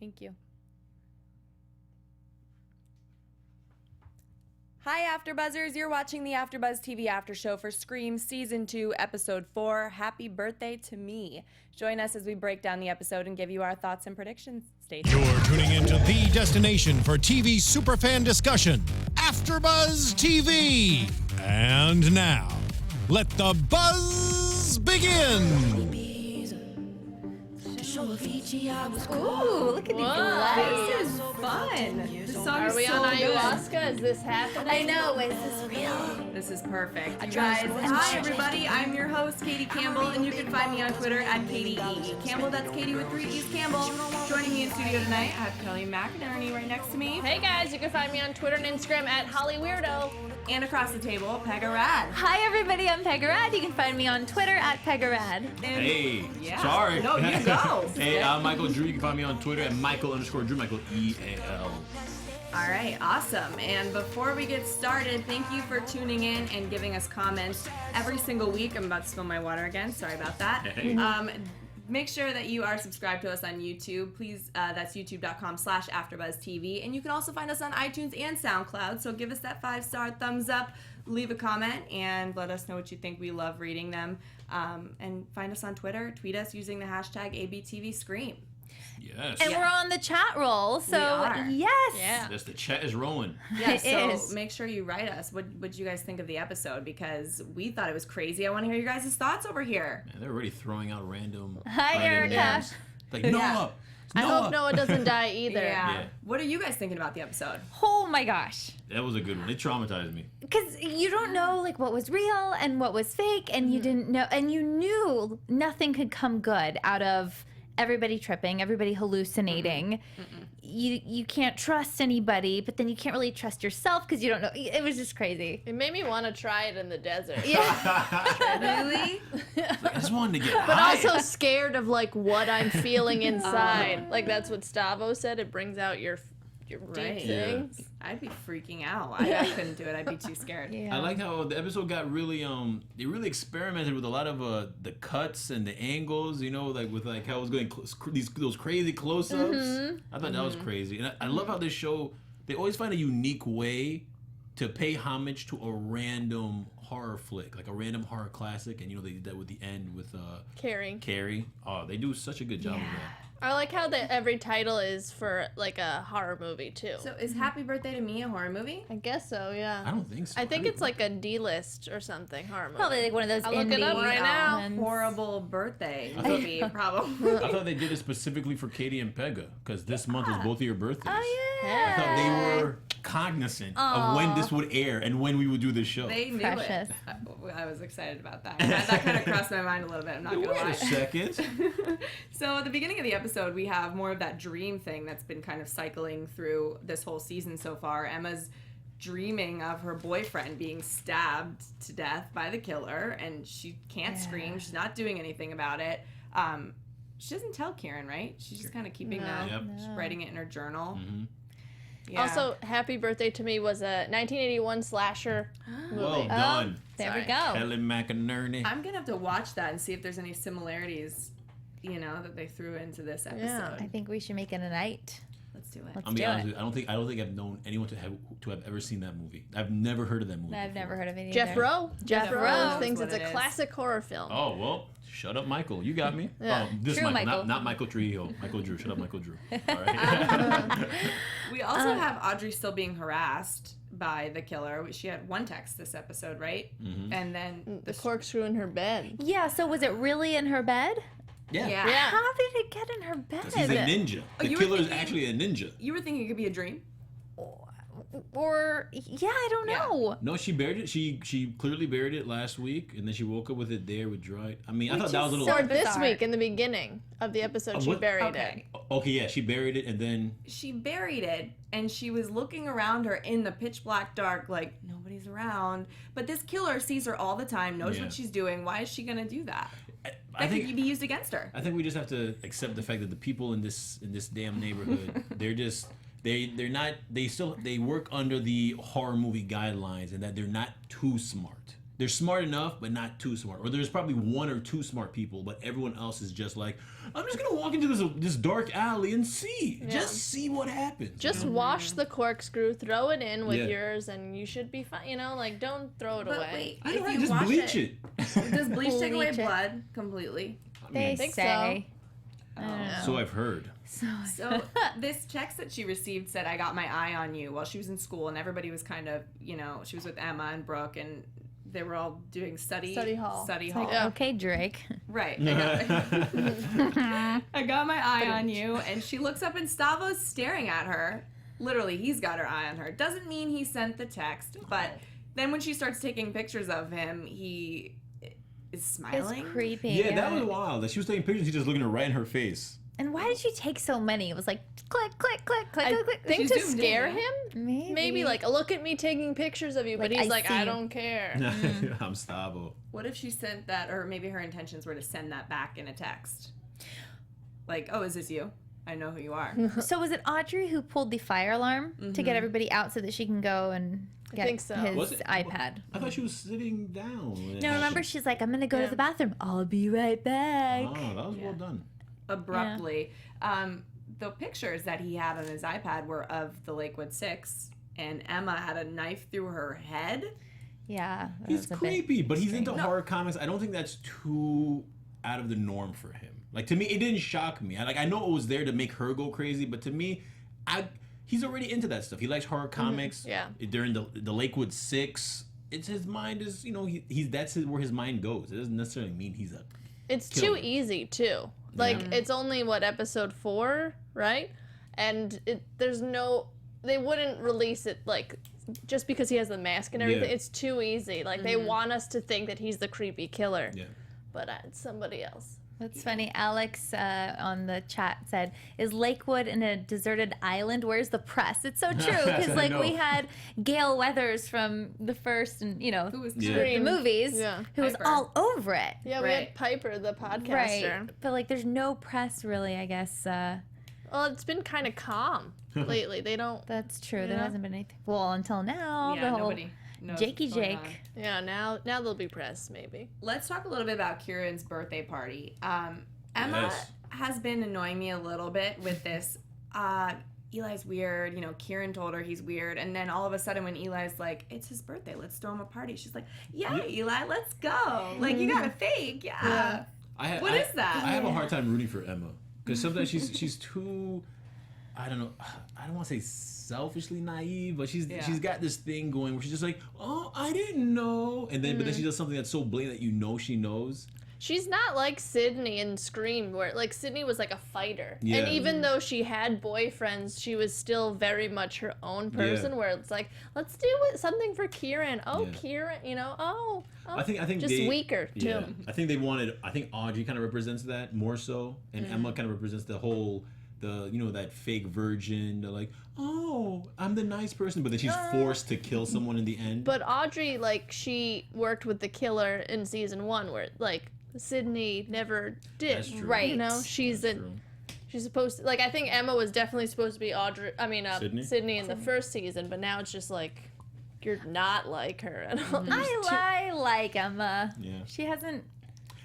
Thank you. Hi, AfterBuzzers. You're watching the AfterBuzz TV After Show for Scream Season 2, Episode 4, Happy Birthday to Me. Join us as we break down the episode and give you our thoughts and predictions. Stay tuned. You're tuning into the destination for TV superfan discussion, AfterBuzz TV. And now, let the buzz begin. Ooh, look at these lights. This is fun. This song Are we so on good. ayahuasca? Is this happening? I know. Is this real? This is perfect. You guys, hi everybody. I'm your host, Katie Campbell, and you can find me on Twitter at Katie E. Campbell, that's Katie with 3 E's Campbell. Joining me in studio tonight, I have Kelly McInerney right next to me. Hey guys, you can find me on Twitter and Instagram at HollyWeirdo. And across the table, Pegah Rad. Hi everybody, I'm Pegah Rad. You can find me on Twitter at Pegah Rad. Hey, Yeah. sorry. No, you go. Hey, I'm Michael Drew. You can find me on Twitter at Michael_Drew, Michael EAL. All right, awesome. And before we get started, thank you for tuning in and giving us comments every single week. I'm about to spill my water again. Sorry about that. Hey. Make sure that you are subscribed to us on YouTube. Please, that's youtube.com/AfterBuzzTV. And you can also find us on iTunes and SoundCloud. So give us that 5-star thumbs up, leave a comment, and let us know what you think. We love reading them. And find us on Twitter. Tweet us using the hashtag ABTVScream. Yes. And we're on the chat roll, so are. yes. Yeah. Yes, the chat is rolling. Yeah, It so is. make sure you write us. What did you guys think of the episode? Because we thought it was crazy. I want to hear your guys' thoughts over here. Man, they're already throwing out random. Hi, random Erica. names. Like Noah. I hope Noah doesn't die either. Yeah. Yeah. What are you guys thinking about the episode? Oh my gosh. That was a good one. It traumatized me. Because you don't know like what was real and what was fake, and you didn't know, and you knew nothing could come good out of everybody tripping, everybody hallucinating. You can't trust anybody, but then you can't really trust yourself because you don't know. It was just crazy. It made me want to try it in the desert. Yeah. Really? I just wanted to get But high. also scared of like what I'm feeling inside. Like that's what Stavo said. It brings out your deep Right. things. I'd be freaking out. I couldn't do it. I'd be too scared. Yeah. I like how the episode got really they really experimented with a lot of the cuts and the angles, you know, like with like how it was going those crazy close-ups. I thought that was crazy. And I love how this show, they always find a unique way to pay homage to a random horror flick, like a random horror classic, and you know they did that with the end with Carrie. Oh, they do such a good job of that. I like how every title is for like a horror movie too. So is Happy Birthday to Me a horror movie? I guess so, yeah. I don't think so. I think it's like a D-list or something horror movie. Probably like one of those I'll look it up indie right now. ones. Horrible birthday movie, probably. I thought they did it specifically for Katie and Pegah because this month was both of your birthdays. Oh I yeah. thought they were cognizant of when this would air and when we would do this show. They knew Precious. it. I was excited about that. That kind of crossed my mind a little bit. I'm not gonna Wait lie. a second. So at the beginning of the episode, we have more of that dream thing that's been kind of cycling through this whole season so far. Emma's dreaming of her boyfriend being stabbed to death by the killer, and she can't scream. She's not doing anything about it. She doesn't tell Kieran, right? She's just kind of keeping that, Yep. she's writing it in her journal. Mhm. Yeah. Also, Happy Birthday to Me was a 1981 slasher movie. Well done. There Sorry. we go. Kelly McInerney. I'm gonna have to watch that and see if there's any similarities, you know, that they threw into this episode. I think we should make it a night. Let's do it. Let's I'll be do honest it. with you, I don't think I've known anyone to have ever seen that movie. I've never heard of that movie. I've before. never heard of it either. Jeff Rowe. Jeff Rowe. Rowe thinks That's it's what a it is. classic horror film. Oh well, shut up, Michael. You got me. Yeah. Oh, this True, Michael, Michael. Not Michael Trujillo. Michael Drew. Shut up, Michael Drew. All right. We also have Audrey still being harassed by the killer. She had one text this episode, right? Mm-hmm. And then The corkscrew in her bed. Yeah, so was it really in her bed? Yeah. Yeah. Yeah. How did it get in her bed? 'Cause he's a ninja. The you were killer is thinking- actually a ninja. You were thinking it could be a dream? Or yeah, I don't Yeah. know. No, she buried it. She clearly buried it last week, and then she woke up with it there with dried. I mean, I thought that was a little. so Or this bizarre. week in the beginning of the episode, she what? buried Okay. Okay, yeah, she buried it, and then She buried it, and she was looking around her in the pitch black dark, like nobody's around. But this killer sees her all the time, knows Yeah. what she's doing. Why is she gonna do that? I That think could be used against her. I think we just have to accept the fact that the people in this damn neighborhood, they're just they're not they work under the horror movie guidelines, and that they're not too smart. they're smart enough, but not too smart. Or there's probably one or two smart people, but everyone else is just like, I'm just gonna walk into this dark alley and see. Yeah. Just see what happens. Just wash the corkscrew, throw it in with Yeah. yours, and you should be fine. You know, like don't throw it But away. wait, I know, if you just wash bleach it. does bleach take away Bleach it. blood completely? They think say. So I've heard. So this text that she received said, "I got my eye on you," while she was in school, and everybody was kind of, you know, she was with Emma and Brooke, and they were all doing study hall. Yeah. Okay, Drake. Right. I got my eye on you, and she looks up, and Stavo's staring at her. Literally, he's got her eye on her. Doesn't mean he sent the text, but then when she starts taking pictures of him, he is It's smiling. creepy. Yeah, that was wild. That she was taking pictures, he just looking her right in her face. And why did she take so many? It was like click, click, click, click, I click, click. think She's to zoomed in, scare yeah. him. Maybe like, look at me taking pictures of you, but Like, he's I like, see I you. don't care. I'm Stavo. What if she sent that, or maybe her intentions were to send that back in a text? Like, oh, is this you? I know who you are. So was it Audrey who pulled the fire alarm to get everybody out so that she can go and get think so. his Was it? iPad? I thought she was sitting down. when it No, remember happened. she's like, I'm gonna go Yeah. to the bathroom. I'll be right back. Oh, that was well done. Abruptly. The pictures that he had on his iPad were of the Lakewood Six, and Emma had a knife through her head. Yeah, that He's was a bit creepy, but he's into strange. horror comics. I don't think that's too out of the norm for him. Like, to me, it didn't shock me. I know it was there to make her go crazy, but to me, he's already into that stuff. He likes horror comics. Yeah. During the Lakewood Six, it's his mind is, you know, where his mind goes. It doesn't necessarily mean he's a. It's Killer. too easy too. Like it's only episode 4, right? And they wouldn't release it like just because he has the mask and everything. Yeah. It's too easy. Like they want us to think that he's the creepy killer, Yeah. but it's somebody else. That's funny. Alex on the chat said, "Is Lakewood in a deserted island? Where's the press?" It's so true because I like know. we had Gail Weathers from the first and Who was Yeah. the movies, Yeah. who was Piper. all over it. Yeah, we Right. had Piper, the podcaster. Right, but like there's no press really. I guess Well, it's been kind of calm lately. They don't. that's true. There Yeah. hasn't been anything. Well, until now, Yeah, the whole nobody knows Jakey what's going Jake. on. Yeah, now there'll be press maybe. Let's talk a little bit about Kieran's birthday party. Emma Yes. has been annoying me a little bit with this. Eli's weird. You know, Kieran told her he's weird. And then all of a sudden when Eli's like, it's his birthday, let's throw him a party. She's like, yeah, Eli, let's go. Like, you got a fake. Yeah. What is that? I have a hard time rooting for Emma because sometimes she's too. I don't know. I don't want to say selfishly naive, but she's got this thing going where she's just like, oh, I didn't know, and then but then she does something that's so blatant that you know she knows. She's not like Sydney in Scream, where like Sydney was like a fighter, Yeah. and even though she had boyfriends, she was still very much her own person. Yeah. Where it's like, let's do something for Kieran. Oh, Yeah. Kieran, you know. Oh, I think just they, weaker too. Yeah, I think they wanted. I think Audrey kind of represents that more so, and Emma kind of represents the whole. That fake virgin, the like, oh, I'm the nice person, but then she's forced to kill someone in the end. But Audrey, like, she worked with the killer in season 1, where like Sydney never did. That's true. Right. You know, she's True. she's supposed to, like, I think Emma was definitely supposed to be Sydney in the first season, but now it's just like you're not like her at all. I like Emma. Yeah. She hasn't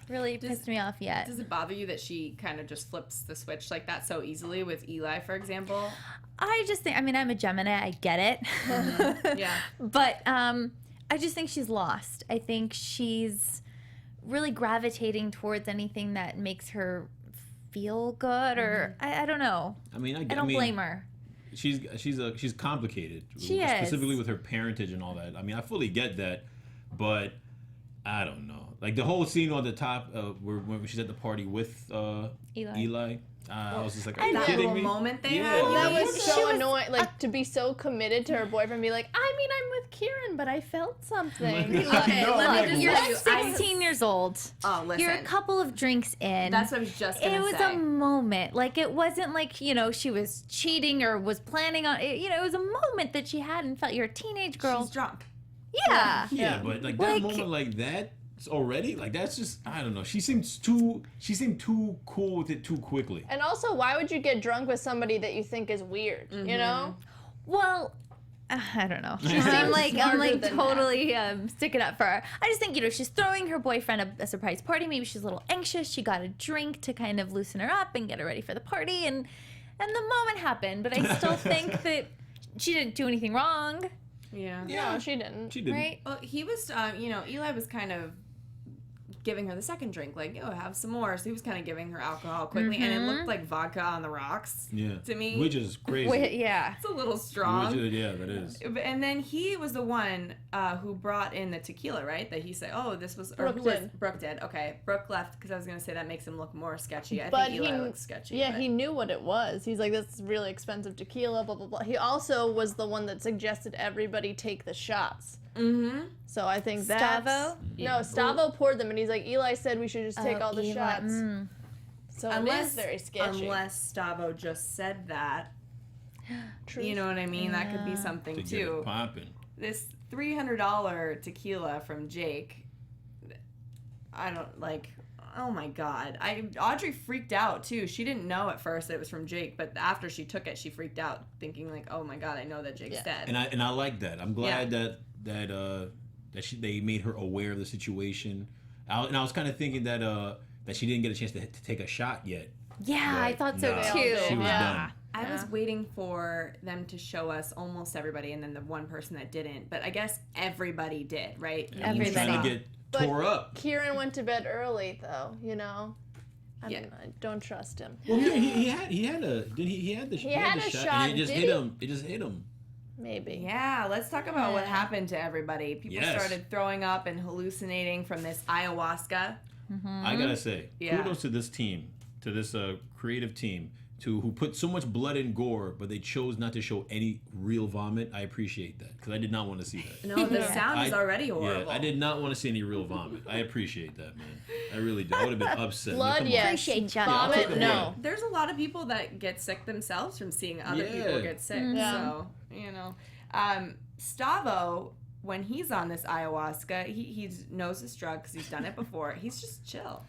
really pissed me off yet. Does it bother you that she kind of just flips the switch like that so easily with Eli, for example? I just think, I mean, I'm a Gemini. I get it. Yeah. But I just think she's lost. I think she's really gravitating towards anything that makes her feel good, or I don't know. I mean, I don't blame her. She's complicated. She is. Specifically with her parentage and all that. I mean, I fully get that, but I don't know. Like the whole scene on the top, when she's at the party with Eli. I was just like, are you That kidding little me? moment they Yeah. had. That was She so was annoying. Like, to be so committed to her boyfriend and be like, I mean, I'm with Kieran, but I felt something. Okay, No, let I'm me like, just You're tell you, I 16 years old. Oh, listen. You're a couple of drinks in. That's what I was just gonna It was say. a moment. Like, it wasn't like, you know, she was cheating or was planning on it. You know, it was a moment that she had and felt you're a teenage girl. She's drunk. Yeah. Yeah, but like that Like- moment like that already, like that's just I don't know. She seemed too cool with it too quickly. And also, why would you get drunk with somebody that you think is weird? You know? Well, I don't know. She seemed like I'm like than totally sticking up for her. I just think, you know, she's throwing her boyfriend a surprise party. Maybe she's a little anxious. She got a drink to kind of loosen her up and get her ready for the party, and the moment happened. But I still think that she didn't do anything wrong, Yeah. No, she didn't. She didn't. right? Well, he was, you know, Eli was kind of giving her the second drink, like, oh, have some more. So he was kind of giving her alcohol quickly, and it looked like vodka on the rocks. Yeah. To me. Which is crazy. Yeah. It's a little strong. Yeah, that is. And then he was the one who brought in the tequila, right? That he said, oh, this was... Brooke who was- did. Brooke did. Okay. Brooke left because I was going to say that makes him look more sketchy. I But think Eli looks sketchy. Yeah, but- he knew what it was. He's like, this is really expensive tequila, blah, blah, blah. He also was the one that suggested everybody take the shots. Mm-hmm. So I think that's... Stavo? No, Stavo poured them, and he's like, Eli said we should just take all the Eli, shots. So it is very sketchy. Unless Stavo just said that. True. You know what I mean? That could be something To get too. it popping. This $300 tequila from Jake, I don't like. Oh my God! Audrey freaked out too. She didn't know at first that it was from Jake, but after she took it, she freaked out, thinking like, "Oh my God, I know that Jake's Yeah. dead." And I like that. I'm glad that they made her aware of the situation. And I was kind of thinking that she didn't get a chance to take a shot yet. Yeah, I Right. thought so Nah, too. She was done. I was waiting for them to show us almost everybody, and then the one person that didn't. But I guess everybody did, right? And he was trying to Everybody. get But tore up. Kieran went to bed early, though, you know? I Yeah. don't trust him. Well, he had the had a shot, and it just did hit he? him. It just hit him. Maybe. Yeah, let's talk about what happened to everybody. People Yes. started throwing up and hallucinating from this ayahuasca. I gotta say, Yeah. kudos to this team, to this creative team, who put so much blood and gore, but they chose not to show any real vomit. I appreciate that because I did not want to see that. No, the sound is I- already horrible. Yeah, I did not want to see any real vomit. I appreciate that, man. I really did. I would have been upset. Blood, Come on. yes. Appreciate ya. Yeah, I'll take Vomit, the no. blood. There's a lot of people that get sick themselves from seeing other people Yeah. get sick. Yeah. So, you know. Stavo, when he's on this ayahuasca, he knows his drug because he's done it before. He's just chill.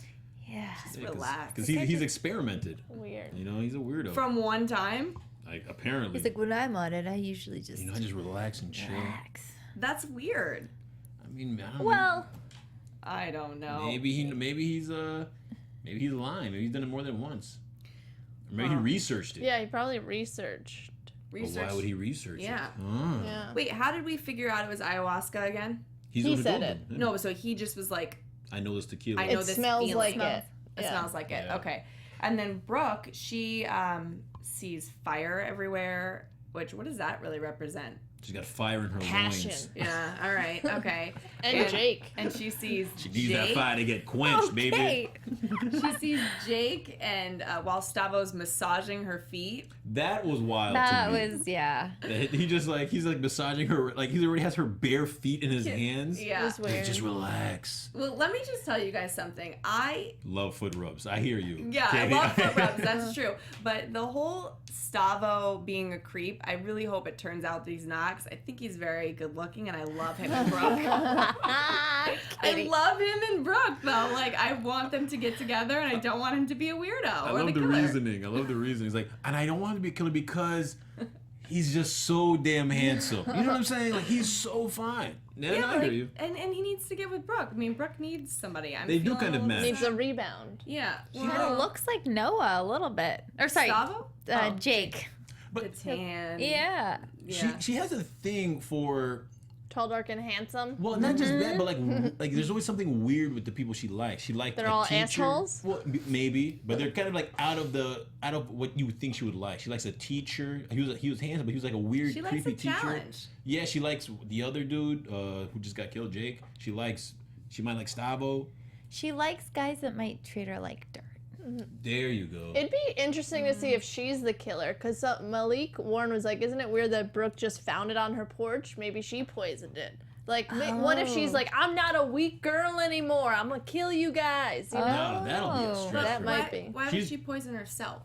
Yeah. Just relax. Because he's experimented. Weird. You know, he's a weirdo. From one time, Like apparently. He's like, when I'm on it, I usually just you know, I just relax and chill. relax. that's weird. I mean, I don't know. Well, I don't know. Maybe he's lying. Maybe he's done it more than once. Or maybe he researched it. Yeah, he probably researched. But why would he research Yeah. it? Ah. Yeah. Wait, how did we figure out it was ayahuasca again? He's He the one who said told it. them. No, so he just was like, I know this tequila. I know It this smells feeling. like it. It Yeah. smells like it. Yeah. Okay. And then Brooke, she sees fire everywhere, which, what does that really represent? She's got fire in her Passion. loins. Yeah, all right, okay. And Jake. And she sees She needs that Jake. fire to get quenched, baby. okay. She sees Jake, and while Stavo's massaging her feet. That was wild That to me. was, yeah. He's like massaging her, like he already has her bare feet in his hands. Yeah. It was weird. Just relax. Well, let me just tell you guys something. Love foot rubs. I hear you. Yeah, I Okay. love foot rubs. That's true. But the whole Stavo being a creep, I really hope it turns out that he's not, 'cause I think he's very good looking, and I love him and Brooke. I love him and Brooke, though. Like, I want them to get together, and I don't want him to be a weirdo I or love the the killer. reasoning. I love the reasoning. He's like, and I don't want him to be a killer because he's just so damn handsome. You know what I'm saying? Like he's so fine. Yeah, Yeah, I hear like, you. and he needs to get with Brooke. I mean, Brooke needs somebody. They do feeling kind of a little match. Needs sad. a rebound. Yeah. Kind of looks like Noah a little bit. Or sorry, Stavo? Jake. The tan. Yeah. Yeah. She has a thing for, Tall, dark, and handsome. well, not just that, but like there's always something weird with the people she likes. She liked They're a all teacher. assholes? Well, maybe, but they're kind of like out of what you would think she would like. She likes a teacher. He was handsome, but he was like a weird, She likes creepy a teacher. challenge. Yeah, she likes the other dude who just got killed, Jake. She might like Stavo. She likes guys that might treat her like dirt. There you go. It'd be interesting to see if she's the killer, because Malik Warren was like, isn't it weird that Brooke just found it on her porch? Maybe she poisoned it. Like, what if she's like, I'm not a weak girl anymore. I'm going to kill you guys. You know? No, that'll be a Oh. stretch. That for might her. be. Why would She's- she poison herself?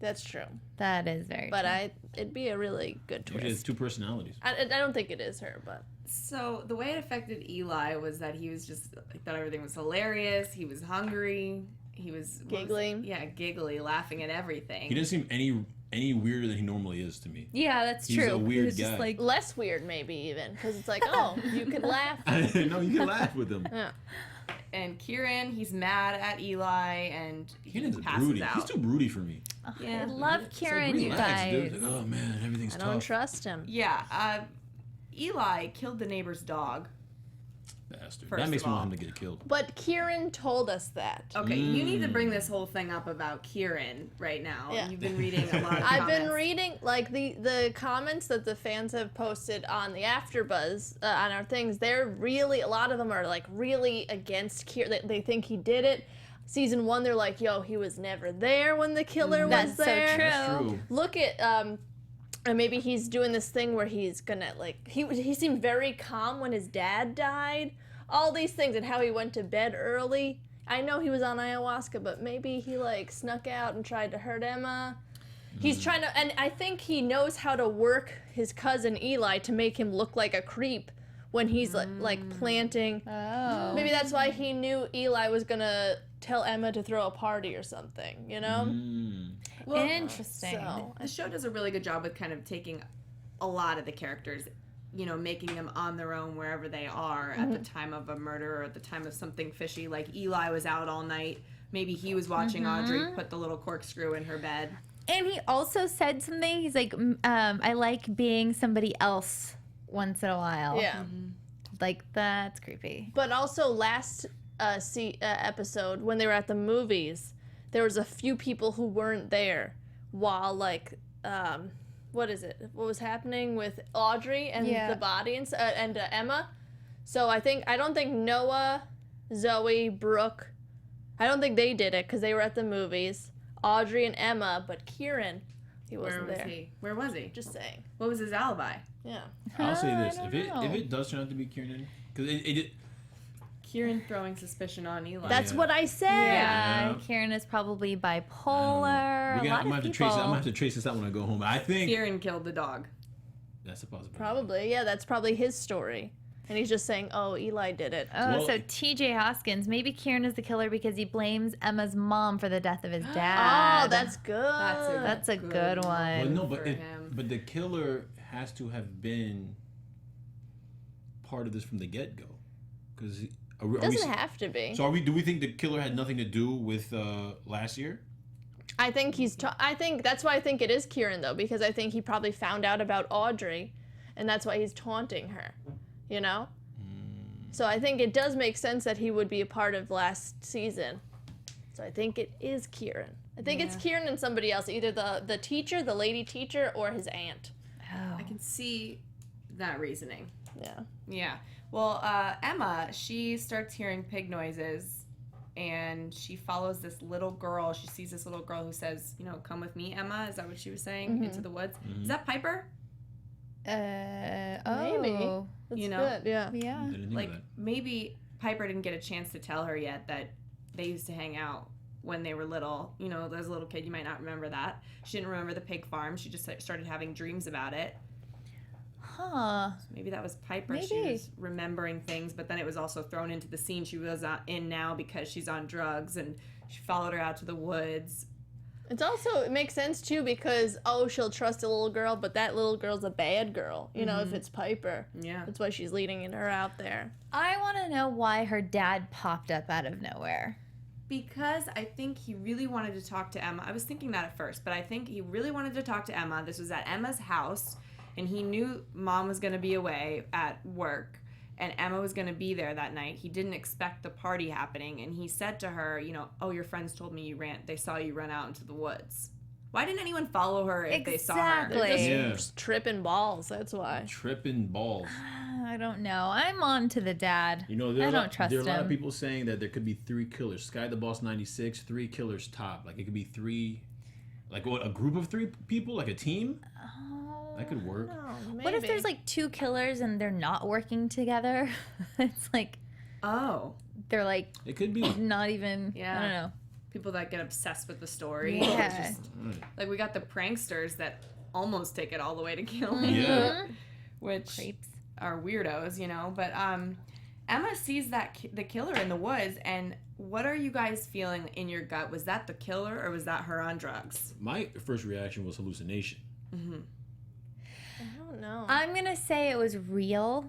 That's true. That is very But true. it'd be a really good Maybe she has twist. two personalities. I don't think it is her, but So the way it affected Eli was that he was just thought everything was hilarious. He was hungry. He was Giggly. giggly, laughing at everything. He didn't seem any any weirder than he normally is to me. Yeah, that's He's true. a weird It's just guy. like Less weird, maybe even, because it's like, oh, you can laugh. No, you can laugh with him. Yeah. And Kieran, he's mad at Eli, and he Kieran's passes broody. out. He's too broody for me. Yeah. I love It's like, Kieran, you relax, guys. dude. Like, oh man, everything's I tough. don't trust him. Yeah. Eli killed the neighbor's dog. Bastard. First That makes of me all. want him to get killed. But Kieran told us that. Okay, you need to bring this whole thing up about Kieran right now. Yeah. You've been reading a lot of I've been comments. reading like the comments that the fans have posted on the AfterBuzz on our things. They're really, a lot of them are like really against Kieran. They think he did it. Season 1, they're like, yo, he was never there when the killer was That's so there. true. That's true. Look at and maybe he's doing this thing where he's gonna like he seemed very calm when his dad died. All these things, and how he went to bed early. I know he was on ayahuasca, but maybe he like snuck out and tried to hurt Emma. He's trying to, and I think he knows how to work his cousin Eli to make him look like a creep when he's like planting. Oh. Maybe that's why he knew Eli was gonna tell Emma to throw a party or something, you know? Well, Interesting. So, the show does a really good job with kind of taking a lot of the characters, you know, making them on their own wherever they are at the time of a murder or at the time of something fishy. Like Eli was out all night. Maybe he was watching Audrey put the little corkscrew in her bed. And he also said something. He's like, I like being somebody else once in a while. yeah. Like, that's creepy. But also last episode, when they were at the movies, there was a few people who weren't there while like what is it? What was happening with Audrey and Yeah. the body and Emma? So I don't think Noah, Zoe, Brooke, I don't think they did it because they were at the movies. Audrey and Emma, but Kieran, he wasn't Where was there. he? Where was he? Just saying. What was his alibi? Yeah. I'll say I this: don't if know. it does turn out to be Kieran, because it Kieran throwing suspicion on Eli. That's Yeah. what I said. Yeah, Yeah. Kieran is probably bipolar. I'm A lot gonna of have to people. trace it. I'm gonna have to trace this out when I go home. I think Kieran killed the dog. that's a possibility. Probably. Yeah, that's probably his story. And he's just saying, oh, Eli did it. Oh, Well- so TJ Hoskins. Maybe Kieran is the killer because he blames Emma's mom for the death of his Oh, dad. that's good. That's a good one. Well, no, but for him. but the killer has to have been part of this from the get go, because Doesn't have to be. So do we think the killer had nothing to do with last year? I think I think that's why I think it is Kieran though, because I think he probably found out about Audrey, and that's why he's taunting her. You know. So I think it does make sense that he would be a part of last season. So I think it is Kieran. I think it's Kieran and somebody else, either the teacher, the lady teacher, or his aunt. I can see that reasoning. Yeah. Yeah. Well, Emma, she starts hearing pig noises, and she follows this little girl. She sees this little girl who says, you know, come with me, Emma. Is that what she was saying? Into the woods. Is that Piper? Oh. That's You know? good. Yeah. Yeah. I didn't think Like, of that. maybe Piper didn't get a chance to tell her yet that they used to hang out when they were little. You know, as a little kid, you might not remember that. She didn't remember the pig farm. She just started having dreams about it. Huh. Maybe that was Piper. She Maybe. was remembering things, but then it was also thrown into the scene she was in now because she's on drugs, and she followed her out to the woods. It's also, it makes sense too because, oh, she'll trust a little girl, but that little girl's a bad girl, you know, if it's Piper. Yeah. That's why she's leading her out there. I want to know why her dad popped up out of nowhere. Because I think he really wanted to talk to Emma. I was thinking that at first, but I think he really wanted to talk to Emma. This was at Emma's house, and he knew Mom was going to be away at work, and Emma was going to be there that night. He didn't expect the party happening, and he said to her, you know, oh, your friends told me they saw you run out into the woods. Why didn't anyone follow her if they saw her? Exactly. They're just, Yeah. just tripping balls, that's why. Tripping balls. I don't know. I'm on to the dad. You know, I there are don't trust a lot of him. people saying that there could be 3 killers. Sky the Boss 96, 3 killers top. Like it could be 3, like what, a group of 3 people, like a team. That could work. What if there's like 2 killers and they're not working together? It's like Oh, they're like It could be. not even. Yeah. I don't know. people that get obsessed with the story. Yeah. It's just, like, we got the pranksters that almost take it all the way to killing. Yeah. Which Creeps. are weirdos, you know. But Emma sees the killer in the woods, and what are you guys feeling in your gut? Was that the killer, or was that her on drugs? My first reaction was hallucination. I don't know. I'm going to say it was real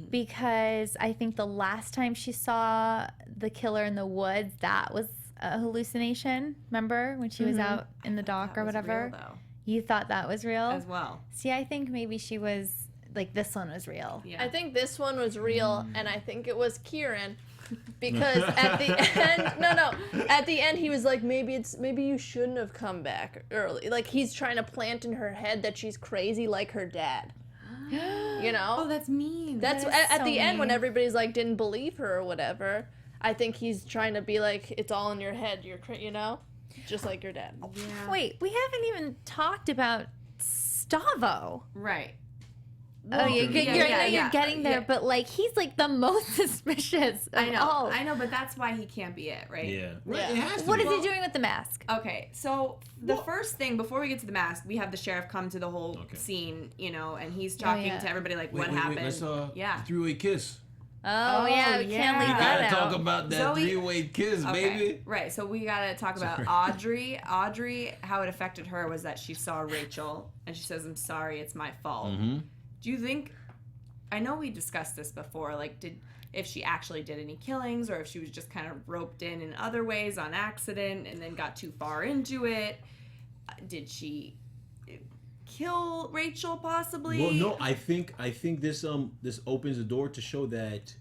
because I think the last time she saw the killer in the woods, that was a hallucination. Remember when she was out in the dock or whatever? Real, though, You thought that was real? as well. See, I think maybe she was, like, this one was real. Yeah. I think this one was real, and I think it was Kieran, because at the end, at the end he was like, maybe you shouldn't have come back early. Like he's trying to plant in her head that she's crazy like her dad. You know? Oh, that's mean. That's That is at so the end when mean. everybody's like didn't believe her or whatever. I think he's trying to be like, it's all in your head. You know, just like your dad. Yeah. Wait, we haven't even talked about Stavo. Right. Oh, you're getting there, yeah. but like he's like the most suspicious of all. I know, but that's why he can't be it, right? Yeah. Yeah. It has to What be. is he doing with the mask? Okay, so the first thing before we get to the mask, we have the sheriff come to the whole scene, you know, and he's talking yeah. to everybody like, Wait, what happened? Let's yeah. the three-way kiss. Oh, yeah, we can't leave yeah. We that gotta out. talk about that Zoe- three-way kiss, baby. Right, so we gotta talk about Audrey. Audrey, how it affected her was that she saw Rachel, and she says, I'm sorry, it's my fault. Do you think, I know we discussed this before, like, if she actually did any killings, or if she was just kind of roped in other ways on accident, and then got too far into it. Did she kill Rachel, possibly? Well, no, I think this opens the door to show that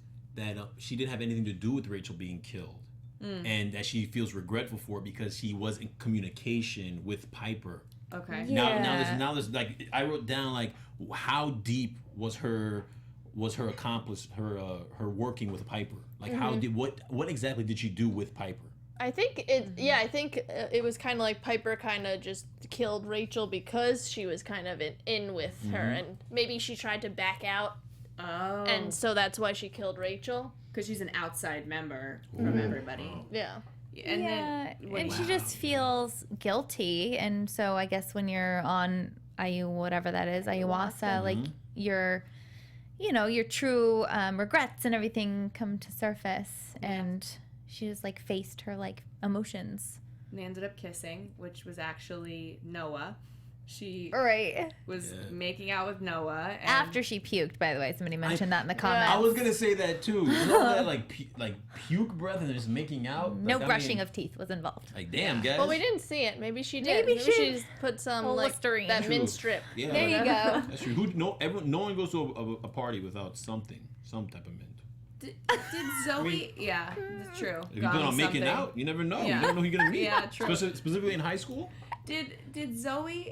she didn't have anything to do with Rachel being killed, and that she feels regretful for it because he was in communication with Piper. Okay. Yeah. Now this like I wrote down like how deep was her accomplice her working with Piper, like how did what exactly did she do with Piper? I think it was kind of like Piper kind of just killed Rachel because she was kind of in with her, and maybe she tried to back out, Oh. and so that's why she killed Rachel. Because she's an outside member from everybody. Yeah. And yeah, then, and she just feels guilty, and so I guess when you're on whatever that is, ayahuasca, like your true regrets and everything come to surface, and she just like faced her like emotions. they ended up kissing, which was actually Noah. She Right. was making out with Noah. And After she puked, by the way, somebody mentioned that in the comments. I was gonna say that too. You know that like puke breath and just making out. No Like, brushing of teeth was involved. Like damn, guys. Well, we didn't see it. Maybe she did. Maybe she just put some Oh, like Listerine. that mint True. strip. Yeah, There you go. That's true. No one goes to a party without some type of mint. did Zoe? Yeah, that's true. If you plan on making something. out, you never know. Yeah. You never know who you're gonna meet. Yeah, true. Specifically in high school. Did Zoe?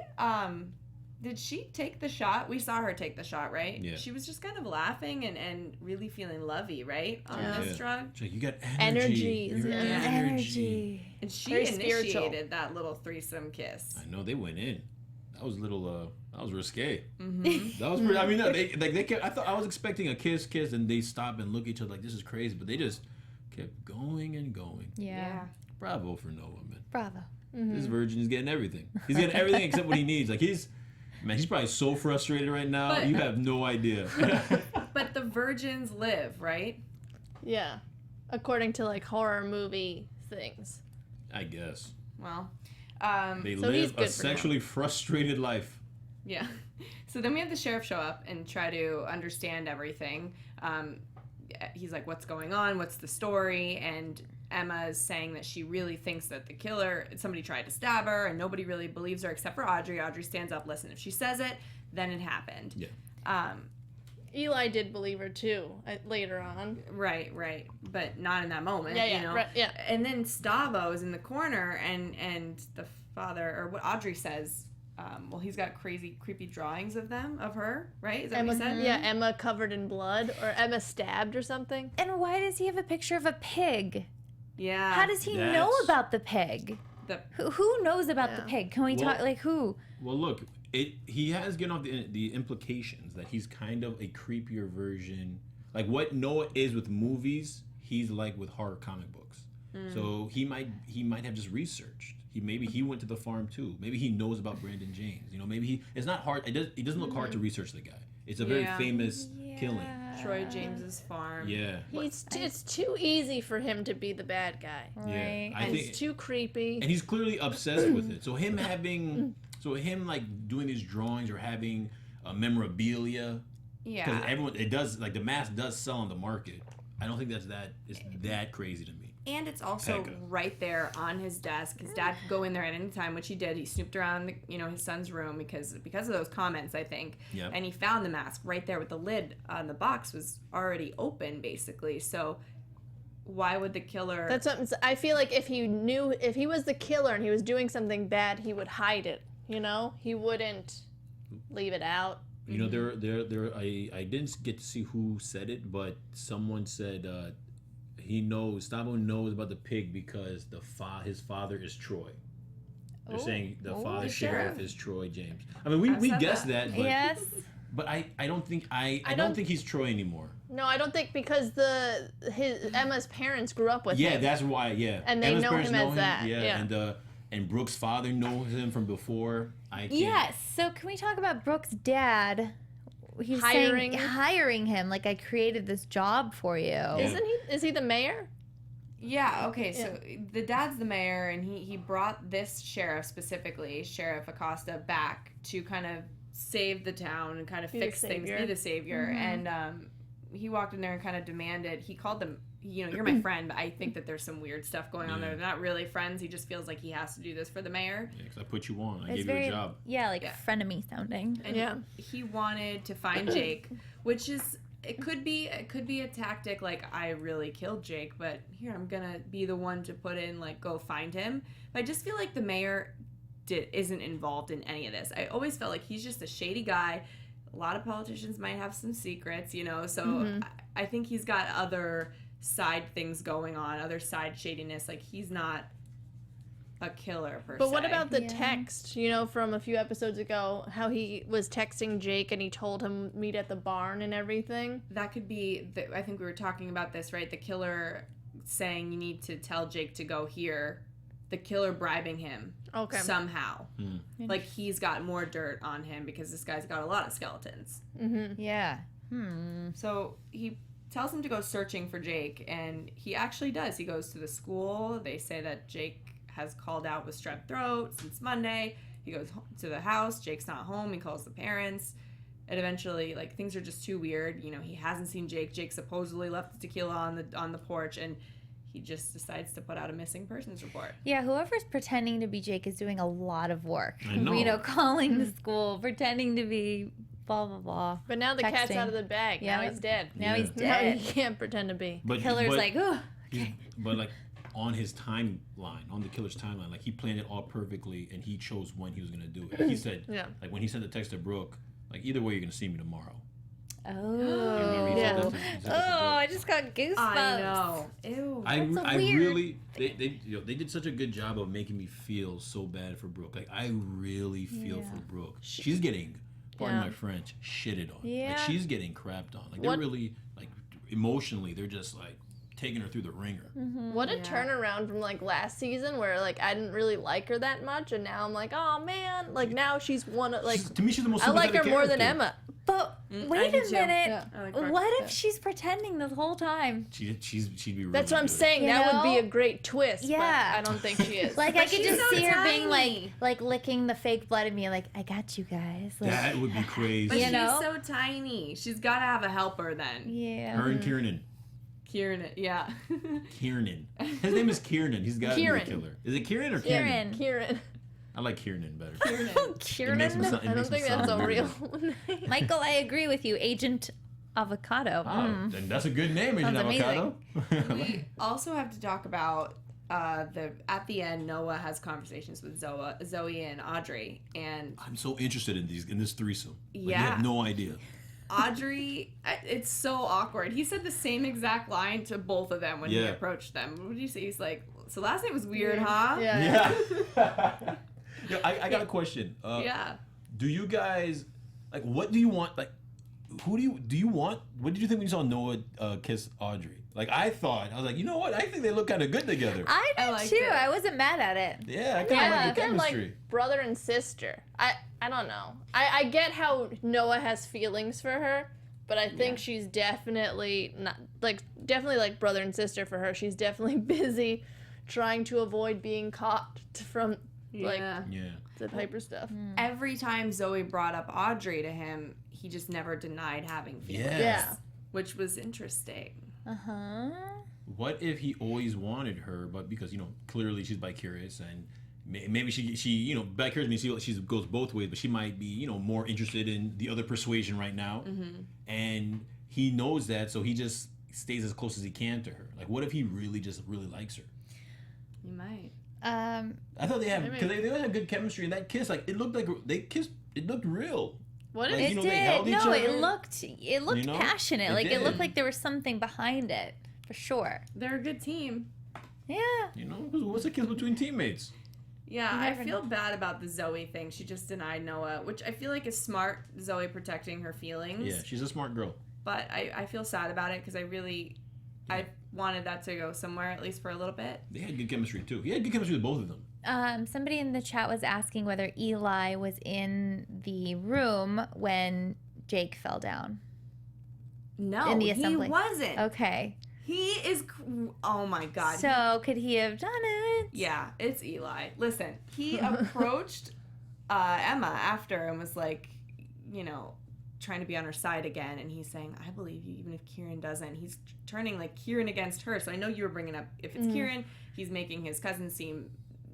Did she take the shot? We saw her take the shot, right? Yeah. She was just kind of laughing and really feeling lovey, right? On Yeah. this drug. She's like, you got Energy. You're Yeah. Energy. And she Very initiated spiritual. that little threesome kiss. I know they went in. That was a little. That was risque. Mm-hmm. That was pretty. I mean, no, they kept. I was expecting a kiss, and they stop and look at each other like this is crazy, but they just kept going and going. Yeah. Bravo for Noah, man. Bravo. This virgin is getting everything. He's getting everything except what he needs. Like he's probably so frustrated right now. But- You have no idea. But the virgins live, right? Yeah. According to like horror movie things. I guess Well, they So he's live good a for now. sexually frustrated life. yeah. So then we have the sheriff show up and try to understand everything. He's like, what's going on? What's the story? And Emma's saying that she really thinks that the killer, somebody tried to stab her, and nobody really believes her except for Audrey. Audrey stands up, listen, if she says it, then it happened. Yeah. Eli did believe her too later on. Right, but not in that moment. Yeah, yeah, you know? right, yeah. And then Stavo is in the corner, and the father, or what Audrey says, well, he's got creepy drawings of her, right? Is that Emma, what he said? yeah, Emma covered in blood, or Emma stabbed or something. And why does he have a picture of a pig? Yeah. How does he know That's- about the pig? the Who knows about the Yeah. pig? Can we Well- talk, like, who? Well, look, he has given off the implications that he's kind of a creepier version. Like what Noah is with movies, he's like with horror comic books. So he might have just researched. Maybe he went to the farm too. Maybe he knows about Brandon James. You know, maybe it's not hard. It doesn't look hard to research the guy. It's a very famous killing. Troy James's farm. Yeah. It's too easy for him to be the bad guy. Right. I And think, it's too creepy. and he's clearly obsessed with it. So him like doing these drawings or having memorabilia. Yeah. Because everyone, it does, like the mask does sell on the market. I don't think it's that crazy to me. And it's also Pegah. right there on his desk. His dad could go in there at any time, which he did. He snooped around, his son's room because of those comments, I think. Yep. And he found the mask right there with the lid on the box was already open, basically. So why would the killer? That's what I feel like. If he was the killer and he was doing something bad, he would hide it. He wouldn't leave it out. I didn't get to see who said it, but someone said Stavo knows about the pig because his father is Troy. They're saying the father sheriff is Troy James. I mean, we guessed that, but Yes. but I don't think he's Troy anymore. No, I don't think because Emma's parents grew up with him. Yeah, that's why. Yeah, And they Emma's know parents him as that, yeah. And Brooke's father knows him from before. Yes. So can we talk about Brooke's dad? He's hiring him. Like, I created this job for you. Isn't he? Is he the mayor? Yeah, okay, so the dad's the mayor, and he brought this sheriff specifically, Sheriff Acosta, back to kind of save the town and kind of fix things, be the savior. And he walked in there and kind of demanded, he called them, you're my friend, but I think that there's some weird stuff going on there. They're not really friends. He just feels like he has to do this for the mayor. Yeah, because I put you on. I It's gave you a job. Yeah, like frenemy sounding. And he wanted to find Jake, which is... It could be a tactic like I really killed Jake, but here I'm gonna be the one to put in like go find him. But I just feel like the mayor isn't involved in any of this. I always felt like he's just a shady guy. A lot of politicians might have some secrets, so I think he's got other side things going on, other side shadiness. Like he's not a killer per se. But what about the text, from a few episodes ago, how he was texting Jake and he told him meet at the barn and everything? That could be, I think we were talking about this, right? The killer saying you need to tell Jake to go here. The killer bribing him somehow. Like he's got more dirt on him because this guy's got a lot of skeletons. Mm-hmm. Yeah. So he tells him to go searching for Jake, and he actually does. He goes to the school. They say that Jake has called out with strep throat since Monday. He goes to the house. Jake's not home. He calls the parents. And eventually, like, things are just too weird. He hasn't seen Jake. Jake supposedly left the tequila on the porch, and he just decides to put out a missing persons report. Yeah, whoever's pretending to be Jake is doing a lot of work. I know. Calling the school, pretending to be blah, blah, blah. But now the cat's Texting. out of the bag. Yeah. Now he's dead. Now he's Now dead. he can't pretend to be. But Killer's like, oh. But like on his timeline, on the killer's timeline, like he planned it all perfectly, and he chose when he was gonna do it. He said, like when he sent the text to Brooke, like either way you're gonna see me tomorrow. Oh. Remember he said that to- he said that to Brooke. I just got goosebumps. I know. Ew. I weird. really they did such a good job of making me feel so bad for Brooke. Like I really feel for Brooke. She's getting, pardon my French, shitted on. Yeah. Like she's getting crapped on. Like they're really like emotionally, they're just like taking her through the ringer. What a turnaround from like last season where like I didn't really like her that much, and now I'm like, oh man, like now she's one of like To me, she's the most I like her sympathetic more than character. Emma. But wait do a too. minute. Yeah. I like Brooke. What if she's pretending the whole time? She'd be really That's what I'm good. saying. You That would be know? a great twist. Yeah. But I don't think she is. Like I could she's just so see her being tiny. like licking the fake blood and being like, I got you guys. Like, That would be crazy. But You she's know? so tiny. She's got to have a helper then. yeah. Her and Kiernan. Kieran, yeah. Kiernan. His name is Kiernan. He's got to be a Kieran. killer. Is it Kieran or Kieran. Kieran. I like Kiernan better. Kieran. It makes I don't think that's a real name. Michael, I agree with you. Agent Avocado. Oh, then that's a good name, Agent Sounds Avocado. We also have to talk about at the end, Noah has conversations with Zoe and Audrey, and I'm so interested in this threesome. Like, you Yeah. have no idea. Audrey, it's so awkward. He said the same exact line to both of them when he approached them. What did you say? He's like, so last night was weird, huh? Yeah. Yeah, I got a question. Yeah. Do you guys what do you want? Like, who do you want? What did you think when you saw Noah kiss Audrey? Like I was like, you know what? I think they look kind of good together. I do liked too. it. I wasn't mad at it. Yeah, I kind of like the They're chemistry. like brother and sister. I don't know. I get how Noah has feelings for her, but I think she's definitely not definitely like brother and sister for her. She's definitely busy trying to avoid being caught from like Yeah. the Piper stuff. Every time Zoe brought up Audrey to him, he just never denied having feelings. Yes. Yeah. Which was interesting. Uh-huh. What if he always wanted her, but because clearly she's bicurious and maybe she bicurious means she goes both ways, but she might be more interested in the other persuasion right now, and he knows that, so he just stays as close as he can to her. Like, what if he really likes her? You might. I thought they have because they had good chemistry, and that kiss, like it looked like they kissed. It looked real. What Like, if It they held did. each No, other. it looked passionate. It Like it looked did. like there was something behind it, for sure. They're a good team. Yeah. What's a kiss between teammates? Yeah, You I never feel bad about the Zoe thing. She just denied Noah, which I feel like is smart, Zoe protecting her feelings. Yeah, she's a smart girl. But I feel sad about it because I wanted that to go somewhere, at least for a little bit. They had good chemistry too. He had good chemistry with both of them. Somebody in the chat was asking whether Eli was in the room when Jake fell down. No, In the he assembly. wasn't. Okay. He is, oh my God. So could he have done it? Yeah, it's Eli. Listen, he approached Emma after and was like, trying to be on her side again. And he's saying, I believe you, even if Kieran doesn't. He's turning like Kieran against her. So I know you were bringing up if it's Kieran, he's making his cousin seem,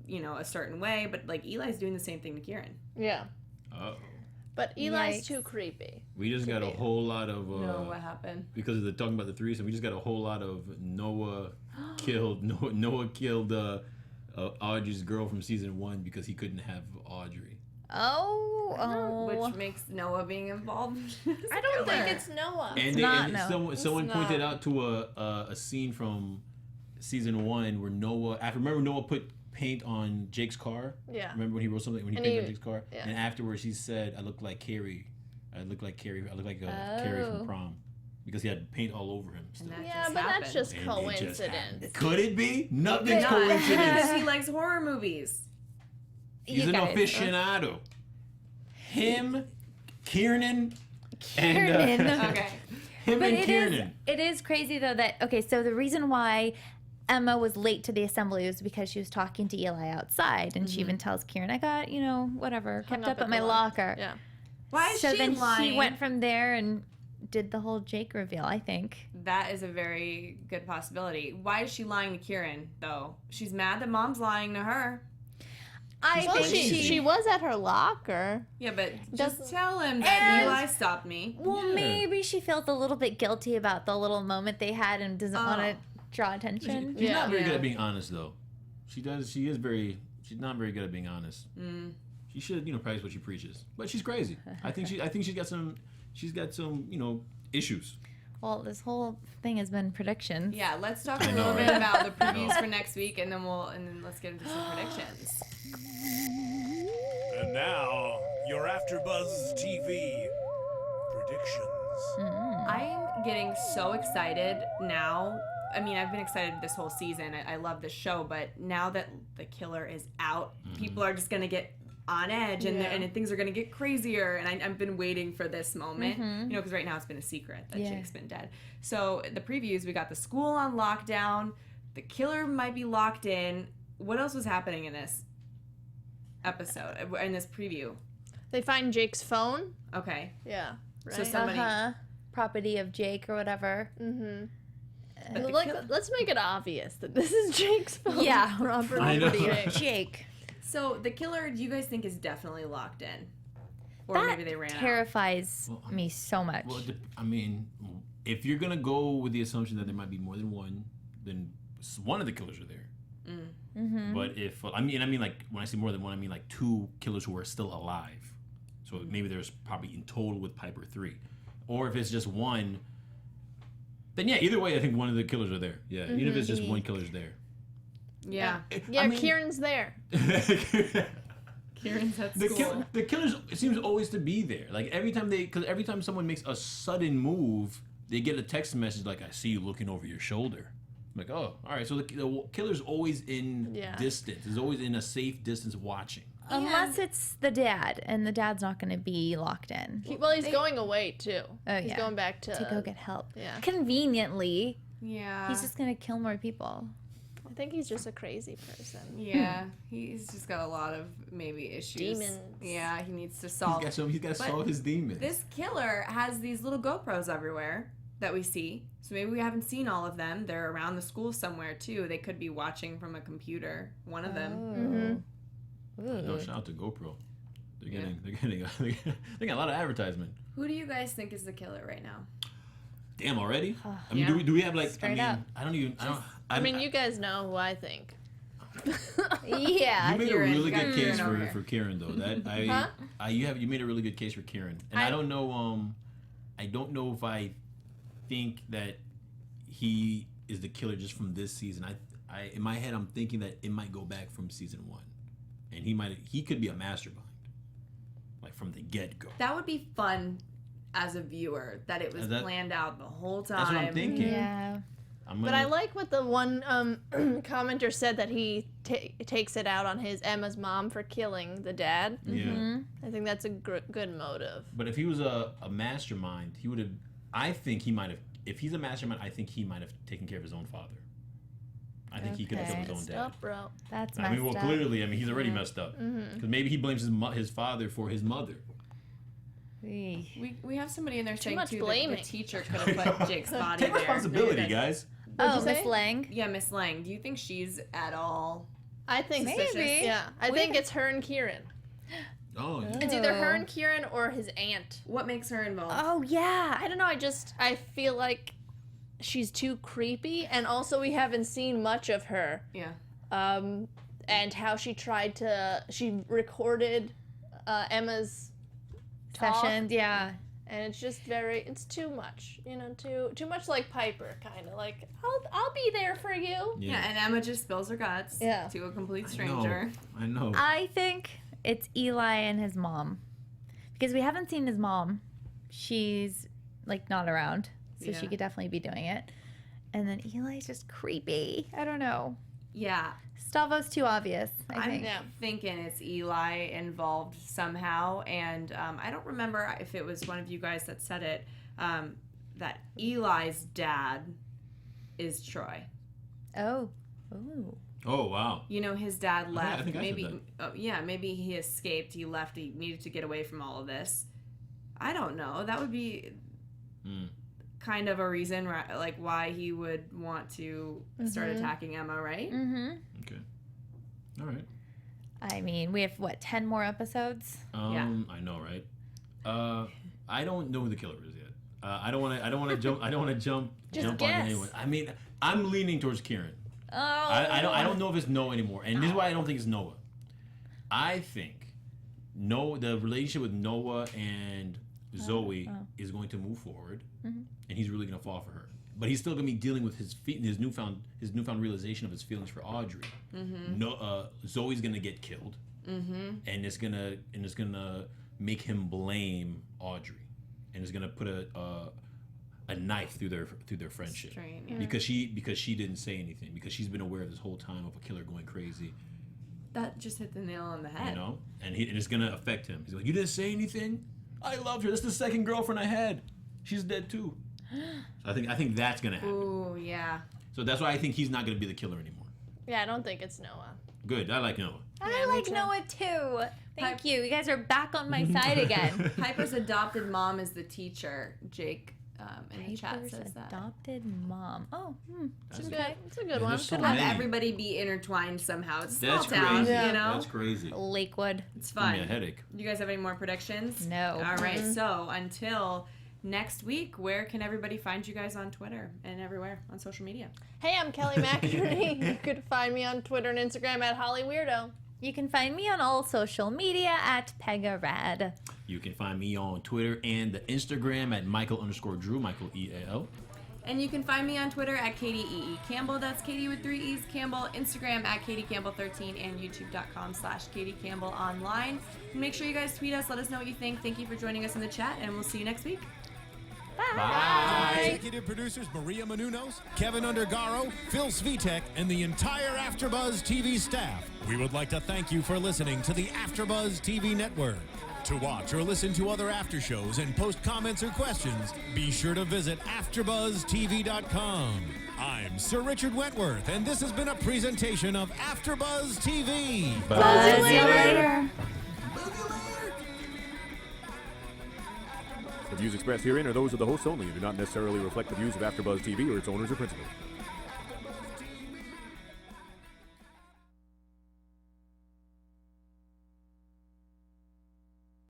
a certain way. But like Eli's doing the same thing to Kieran. Yeah. Uh-oh. But Eli's Yikes. too creepy. We just got a whole lot of No, what happened? because they're talking about the threesome. We just got a whole lot of Noah killed Audrey's girl from season 1 because he couldn't have Audrey. Which makes Noah being involved. I don't think it's Noah. And, not Noah. someone pointed not. out to a scene from season 1 where remember Noah put paint on Jake's car? Yeah. Remember when he wrote something when he And painted he- on Jake's car? yeah. And afterwards he said, I look like Carrie. I look like Carrie from prom. Because he had paint all over him. Still. And that Yeah, just but happened. that's just And it just coincidence. happened. Could it be? Nothing's Not. coincidence. Because he likes horror movies. He's an aficionado. Him, Kiernan, Kiernan. and Okay. him But and Kiernan. it is crazy though that so the reason why Emma was late to the assembly was because she was talking to Eli outside, and she even tells Kieran, I got whatever Hung kept up at my the locker. Yeah. Why is So she then lying? he went from there and did the whole Jake reveal, I think. That is a very good possibility. Why is she lying to Kieran, though? She's mad that mom's lying to her. I Well, think she was at her locker. Yeah, but Doesn't- just tell him that And- Eli stopped me. Well, Yeah. maybe she feels a little bit guilty about the little moment they had and doesn't want to draw attention. She's Yeah. not very good Yeah. at being honest, though. She's not very good at being honest. She should, practice what she preaches. But she's crazy. I think she's got some issues. Well, this whole thing has been predictions. Yeah, let's talk a I know, little bit right? about the previews for next week, and then let's get into some predictions. And now, your AfterBuzz TV predictions. I'm getting so excited now. I mean, I've been excited this whole season. I love this show, but now that the killer is out, people are just gonna get on edge, and Yeah. and things are gonna get crazier. And I've been waiting for this moment, because right now it's been a secret that Yeah. Jake's been dead. So the previews, we got the school on lockdown. The killer might be locked in. What else was happening in this episode? In this preview? They find Jake's phone. Okay. Yeah. Right. So somebody. Property of Jake or whatever. But the Like, kill- let's make it obvious that this is Jake's phone. Yeah. Robert. I know. Jake. So the killer, do you guys think is definitely locked in, or That maybe they ran out? terrifies Well, me so much. Well, if you're gonna go with the assumption that there might be more than one, then one of the killers are there. But if I mean like when I say more than one, I mean like 2 killers who are still alive. So maybe there's probably in total with Piper 3, or if it's just one, then yeah. Either way, I think one of the killers are there. Yeah, even if it's just one killer's there. Yeah. Yeah, Kieran's there. Kieran's at The, school. the killers, it seems always to be there. Like every time someone makes a sudden move, they get a text message like, "I see you looking over your shoulder." I'm like, oh, all right. So the killer's always in distance. Is always in a safe distance watching. Unless it's the dad, and the dad's not going to be locked in. He's going away too. Oh, he's going back to go get help. Yeah. Conveniently. Yeah. He's just going to kill more people. I think he's just a crazy person. Yeah. He's just got a lot of maybe issues. Demons. Yeah, he needs to solve. He's got to solve his demons. This killer has these little GoPros everywhere that we see. So maybe we haven't seen all of them. They're around the school somewhere too. They could be watching from a computer. One of them. Mm-hmm. No, shout out to GoPro. They're getting a lot of advertisement. Who do you guys think is the killer right now? Damn, already? I mean, do we have like? Straight up. I mean, you guys know who I think. Yeah. You made a Kieran. really Got good case Kieran over for Kieran though. You made a really good case for Kieran, and I don't know. I don't know if I think that he is the killer just from this season. I in my head I'm thinking that it might go back from season 1. And he could be a mastermind, like from the get-go. That would be fun as a viewer, that it was planned out the whole time. That's what I'm thinking. Yeah. But I like what the one commenter said, that he takes it out on Emma's mom for killing the dad. Yeah. I think that's a good motive. But if he was a mastermind, he would have. I think he might have. If he's a mastermind, I think he might have taken care of his own father. I think he could have killed his own dad. Up, bro. That's messed up. Clearly, he's already messed up. Because maybe he blames his father for his mother. We have somebody in there saying much too blaming. that the teacher could have put Jake's body Take there. responsibility, guys. What'd you Miss say? Lang? Yeah, Miss Lang. Do you think she's at all? I think Maybe. Yeah, I think it's her and Kieran. Oh, yeah. It's either her and Kieran or his aunt. What makes her involved? Oh, yeah. I don't know. I feel like she's too creepy, and also we haven't seen much of her. Yeah. And how she recorded Emma's Sessions, yeah. and it's just it's too much, too much like Piper, kind of like I'll be there for you. Yeah, and Emma just spills her guts to a complete stranger. I know. I think it's Eli and his mom, because we haven't seen his mom. She's like not around, so she could definitely be doing it. And then Eli's just creepy. I don't know. Yeah. Stavo's too obvious, I think. I'm thinking it's Eli involved somehow, and I don't remember if it was one of you guys that said it, that Eli's dad is Troy. Oh. Ooh. Oh, wow. His dad left. I think I said that. Maybe he escaped. He left. He needed to get away from all of this. I don't know. That would be kind of a reason, like why he would want to start attacking Emma, right? Mm-hmm. Okay. All right. I mean, we have 10 more episodes? Yeah. I know, right? I don't know who the killer is yet. I don't want to jump. I don't want to jump on anyone. I mean, I'm leaning towards Kieran. Oh. I don't know if it's Noah anymore, and this is why I don't think it's Noah. I think the relationship with Noah and Zoe is going to move forward, and he's really going to fall for her. But he's still going to be dealing with his newfound realization of his feelings for Audrey. Zoe's going to get killed, and it's gonna make him blame Audrey, and it's going to put a knife through their friendship. Strange, yeah. because she didn't say anything, because she's been aware this whole time of a killer going crazy. That just hit the nail on the head. And it's going to affect him. He's like, you didn't say anything? I loved her. That's the second girlfriend I had. She's dead too. So I think that's gonna happen. Ooh, yeah. So that's why I think he's not gonna be the killer anymore. Yeah, I don't think it's Noah. Good. I like Noah. I like Noah too. Thank you. You guys are back on my side again. Piper's adopted mom is the teacher. Jake in the chat says that. Adopted mom. Oh, It's okay. a good one. There's so Could many. have Everybody be intertwined somehow. It's a small That's town, crazy. That's crazy. Lakewood. It's Give me fun. a headache. You guys have any more predictions? No. All right. So until next week, where can everybody find you guys on Twitter and everywhere on social media? Hey, I'm Kelly McInerney. You could find me on Twitter and Instagram at HollyWeirdo. You can find me on all social media at Pegah Rad. You can find me on Twitter and the Instagram at Michael_Drew, Michael EAL. And you can find me on Twitter at Katie E.E. Campbell. That's Katie with 3 E's Campbell. Instagram at KatieCampbell13 and YouTube.com/KatieCampbellOnline. Make sure you guys tweet us. Let us know what you think. Thank you for joining us in the chat, and we'll see you next week. Bye. Executive producers Maria Menounos, Kevin Undergaro, Phil Svitek, and the entire AfterBuzz TV staff. We would like to thank you for listening to the AfterBuzz TV network. To watch or listen to other after shows and post comments or questions, be sure to visit AfterBuzzTV.com. I'm Sir Richard Wentworth, and this has been a presentation of AfterBuzz TV. Buzz you later. The views expressed herein are those of the hosts only and do not necessarily reflect the views of AfterBuzz TV or its owners or principals.